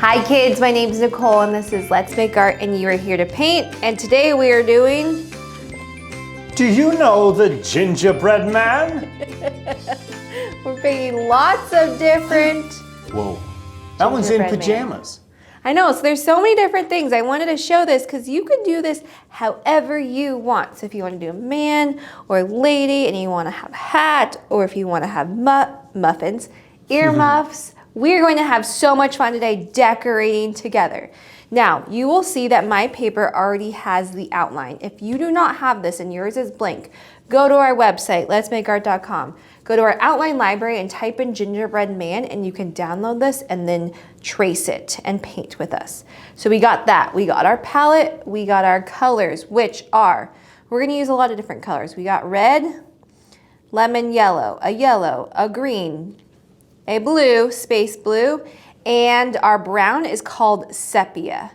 Hi kids, my name is Nicole and this is Let's Make Art and you are here to paint. And today we are doing... Do you know the Gingerbread Man? We're painting lots of different... Whoa, that one's in pajamas. I know, so there's so many different things. I wanted to show this because you can do this however you want. So if you want to do a man or a lady and you want to have a hat, or if you want to have muffins, earmuffs, we're going to have so much fun today decorating together. Now, you will see that my paper already has the outline. If you do not have this and yours is blank, go to our website, letsmakeart.com. Go to our outline library and type in Gingerbread Man and you can download this and then trace it and paint with us. So we got that. We got our palette, we got our colors, which are, we're gonna use a lot of different colors. We got red, lemon yellow, a green, a blue, space blue, and our brown is called Sepia.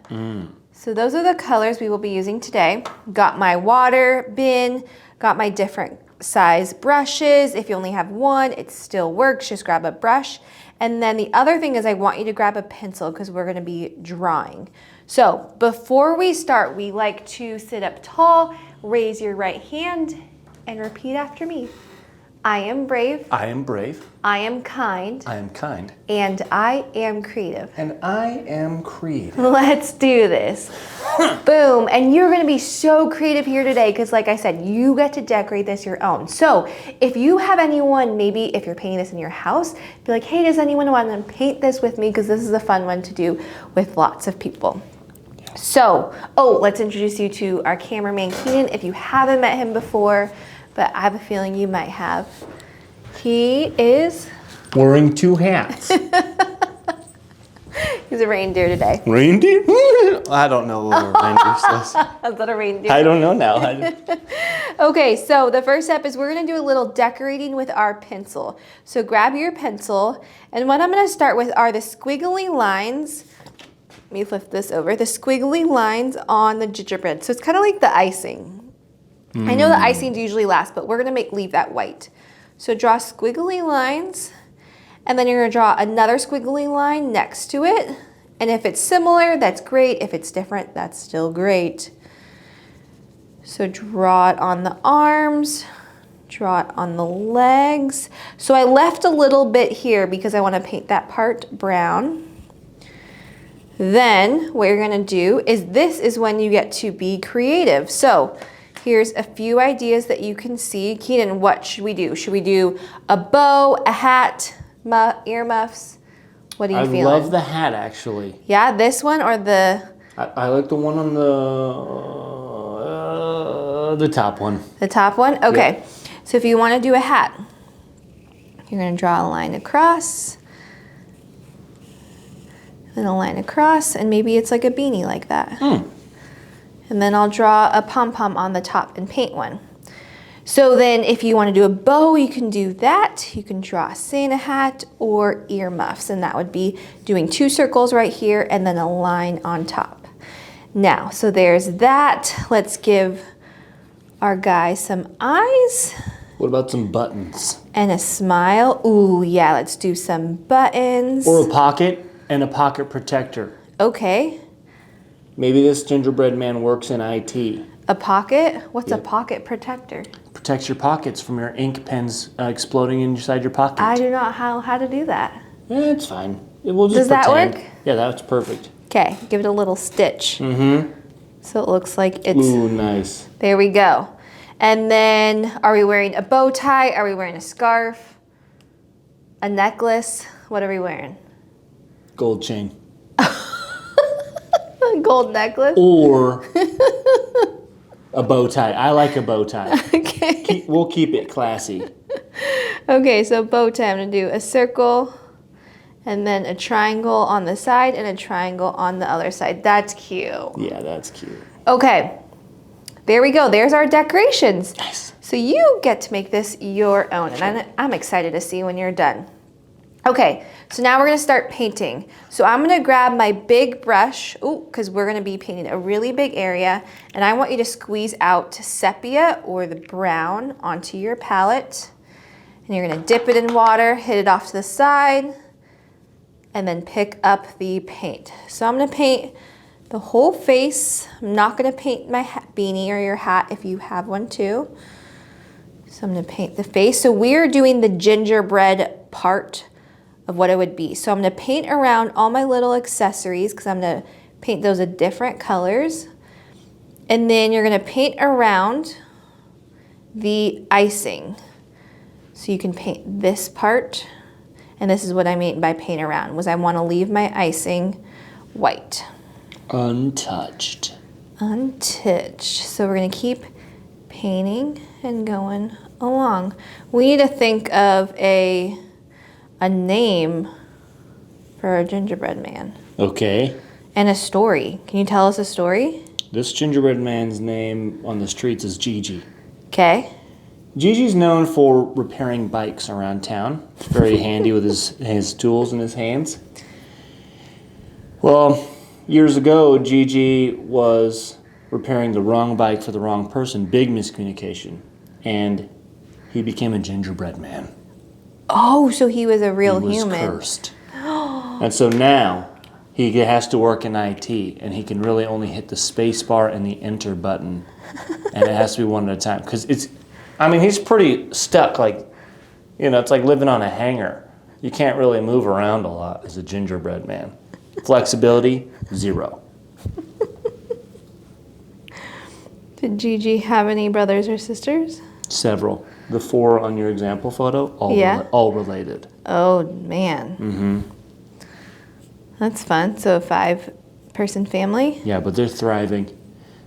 So those are the colors we will be using today. Got my water bin, got my different size brushes. If you only have one, it still works, just grab a brush. And then the other thing is I want you to grab a pencil because we're gonna be drawing. So before we start, we like to sit up tall, raise your right hand, and repeat after me. I am brave. I am brave. I am kind. I am kind. And I am creative. And I am creative. Let's do this. Boom. And you're going to be so creative here today because like I said, you get to decorate this your own. So if you have anyone, maybe if you're painting this in your house, be like, hey, does anyone want to paint this with me? Because this is a fun one to do with lots of people. So, let's introduce you to our cameraman, Keenan. If you haven't met him before, but I have a feeling you might have. He is... wearing two hats. He's a reindeer today. Reindeer? I don't know what a reindeer says. Is that a reindeer? I don't know now. Okay, so the first step is we're gonna do a little decorating with our pencil. So grab your pencil, and what I'm gonna start with are the squiggly lines. Let me flip this over. The squiggly lines on the gingerbread. So it's kind of like the icing. I know the icing's usually last, but we're gonna leave that white. So draw squiggly lines, and then you're gonna draw another squiggly line next to it. And if it's similar, that's great. If it's different, that's still great. So draw it on the arms, draw it on the legs. So I left a little bit here because I wanna paint that part brown. Then what you're gonna do is this is when you get to be creative. So here's a few ideas that you can see. Keenan, what should we do? Should we do a bow, a hat, earmuffs? What are you feeling? I love the hat, actually. Yeah, this one or the... I like the one on the top one. The top one? Okay. Yeah. So if you want to do a hat, you're going to draw a line across, and a line across, and maybe it's like a beanie like that. And then I'll draw a pom-pom on the top and paint one. So then if you want to do a bow, you can do that. You can draw a Santa hat or earmuffs, and that would be doing two circles right here and then a line on top. Now, so there's that. Let's give our guy some eyes. What about some buttons? And a smile. Ooh, yeah, let's do some buttons. Or a pocket and a pocket protector. Okay. Maybe this gingerbread man works in IT. A pocket? What's a pocket protector? Protects your pockets from your ink pens exploding inside your pocket. I do not know how to do that. Yeah, it's fine. We'll just Does that pretend. work? Yeah, that's perfect. Okay, give it a little stitch. So it looks like it's... Ooh, nice. There we go. And then, are we wearing a bow tie? Are we wearing a scarf? A necklace? What are we wearing? Gold chain. A gold necklace? Or a bow tie. I like a bow tie. Okay. We'll keep it classy. Okay, so bow tie, I'm gonna do a circle, and then a triangle on the side, and a triangle on the other side. That's cute. Yeah, that's cute. Okay, there we go. There's our decorations. Nice. So you get to make this your own, and I'm excited to see when you're done. Okay, so now we're gonna start painting. So I'm gonna grab my big brush, because we're gonna be painting a really big area, and I want you to squeeze out sepia or the brown onto your palette. And you're gonna dip it in water, hit it off to the side, and then pick up the paint. So I'm gonna paint the whole face. I'm not gonna paint my beanie or your hat if you have one too. So I'm gonna paint the face. So we're doing the gingerbread part of what it would be. So I'm gonna paint around all my little accessories because I'm gonna paint those a different colors. And then you're gonna paint around the icing. So you can paint this part. And this is what I mean by paint around, was I wanna leave my icing white. Untouched. Untouched. So we're gonna keep painting and going along. We need to think of a name for our gingerbread man. Okay. And a story. Can you tell us a story? This gingerbread man's name on the streets is Gigi. Okay. Gigi's known for repairing bikes around town. Very handy with his tools in his hands. Well, years ago, Gigi was repairing the wrong bike for the wrong person. Big miscommunication. And he became a gingerbread man. Oh, so he was a real He was human. cursed. And so now he has to work in IT, and he can really only hit the space bar and the enter button, and it has to be one at a time. Because he's pretty stuck, it's like living on a hanger. You can't really move around a lot as a gingerbread man. Flexibility, 0. Did Gigi have any brothers or sisters? Several. The 4 on your example photo, all related. Oh, man. Mm-hmm. That's fun. So a 5-person family? Yeah, but they're thriving.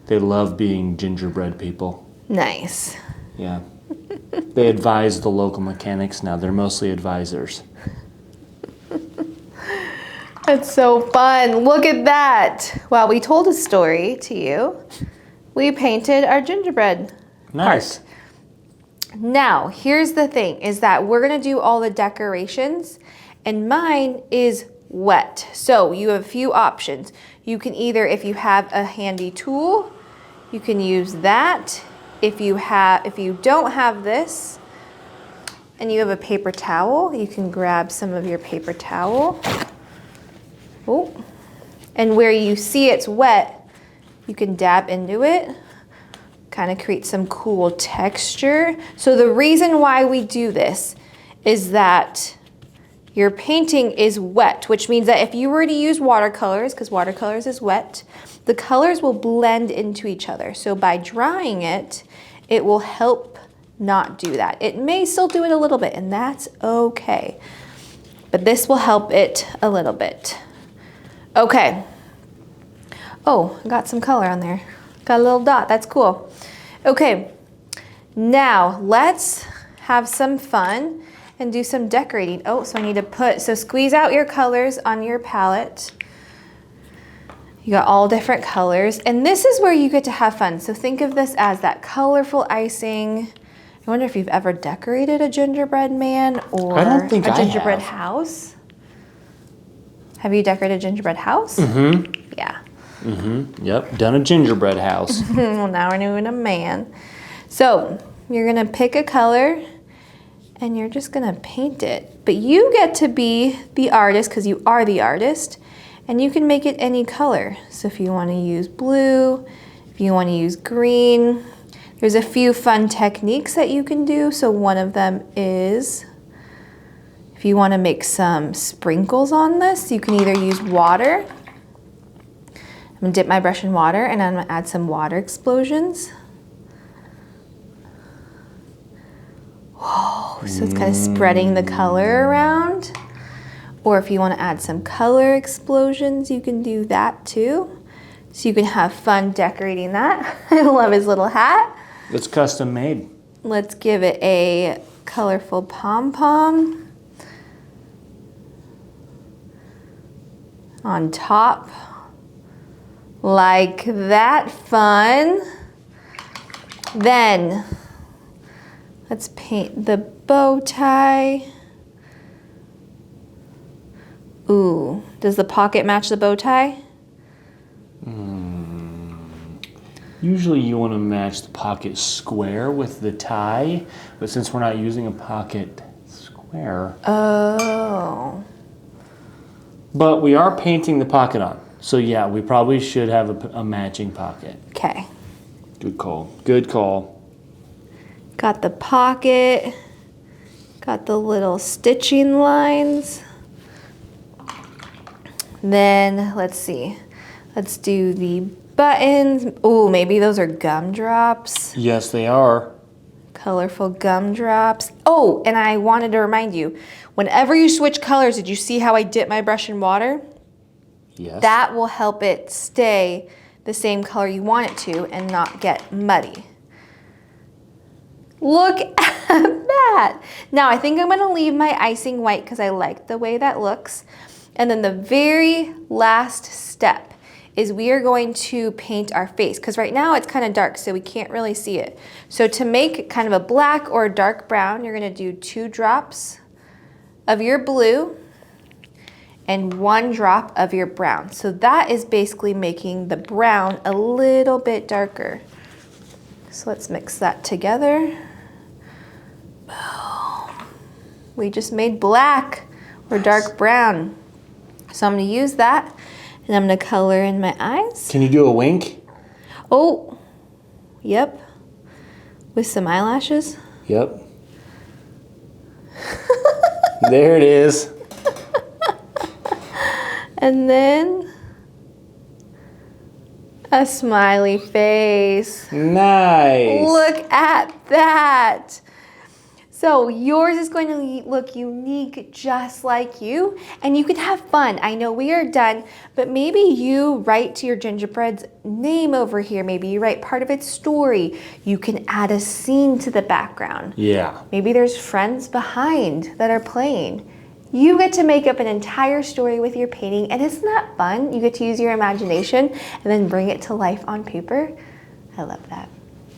They love being gingerbread people. Nice. Yeah. They advise the local mechanics now. They're mostly advisors. That's so fun. Look at that. Wow, we told a story to you. We painted our gingerbread Nice. part. Now, here's the thing, is that we're gonna do all the decorations, and mine is wet. So you have a few options. You can either, if you have a handy tool, you can use that. If you don't have this, and you have a paper towel, you can grab some of your paper towel. Oh, and where you see it's wet, you can dab into it. Kind of create some cool texture. So the reason why we do this is that your painting is wet, which means that if you were to use watercolors, because watercolors is wet, the colors will blend into each other. So by drying it, it will help not do that. It may still do it a little bit, and that's okay. But this will help it a little bit. Okay. Oh, I got some color on there. Got a little dot, that's cool. Okay, now let's have some fun and do some decorating. Oh, so I need to so squeeze out your colors on your palette. You got all different colors, and this is where you get to have fun. So think of this as that colorful icing. I wonder if you've ever decorated a gingerbread man or I don't think a I gingerbread have. house. Have you decorated a gingerbread house? Mm-hmm. Yeah. Mm-hmm. Yep. Done a gingerbread house. Well, now we're doing a man. So you're gonna pick a color and you're just gonna paint it. But you get to be the artist because you are the artist, and you can make it any color. So if you wanna use blue, if you wanna use green, there's a few fun techniques that you can do. So one of them is, if you wanna make some sprinkles on this, you can either use water. I'm gonna dip my brush in water and I'm gonna add some water explosions. Whoa, so it's kind of spreading the color around. Or if you wanna add some color explosions, you can do that too. So you can have fun decorating that. I love his little hat. It's custom made. Let's give it a colorful pom-pom on top. Like that, fun. Then let's paint the bow tie. Ooh, does the pocket match the bow tie? Usually you want to match the pocket square with the tie, but since we're not using a pocket square. Oh. But we are painting the pocket on. So yeah, we probably should have a matching pocket. Okay. Good call. Good call. Got the pocket. Got the little stitching lines. Then let's see. Let's do the buttons. Oh, maybe those are gumdrops. Yes, they are. Colorful gumdrops. Oh, and I wanted to remind you, whenever you switch colors, did you see how I dip my brush in water? Yes. That will help it stay the same color you want it to and not get muddy. Look at that. Now I think I'm gonna leave my icing white because I like the way that looks. And then the very last step is we are going to paint our face because right now it's kind of dark so we can't really see it. So to make kind of a black or a dark brown, you're gonna do 2 drops of your blue and 1 drop of your brown. So that is basically making the brown a little bit darker. So let's mix that together. Boom. We just made black or dark brown. So I'm gonna use that and I'm gonna color in my eyes. Can you do a wink? Oh, yep. With some eyelashes. Yep. There it is. And then a smiley face. Nice. Look at that. So yours is going to look unique just like you, and you can have fun. I know we are done, but maybe you write to your gingerbread's name over here. Maybe you write part of its story. You can add a scene to the background. Yeah. Maybe there's friends behind that are playing. You get to make up an entire story with your painting, and isn't that fun? You get to use your imagination and then bring it to life on paper. I love that.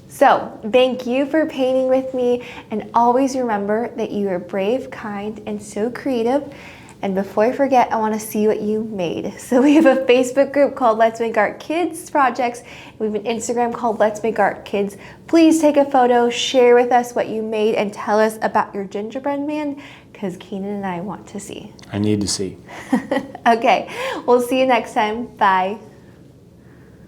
So, thank you for painting with me, and always remember that you are brave, kind, and so creative. And before I forget, I want to see what you made. So we have a Facebook group called Let's Make Art Kids Projects. We have an Instagram called Let's Make Art Kids. Please take a photo, share with us what you made, and tell us about your gingerbread man, because Keenan and I want to see. I need to see. Okay, we'll see you next time. Bye.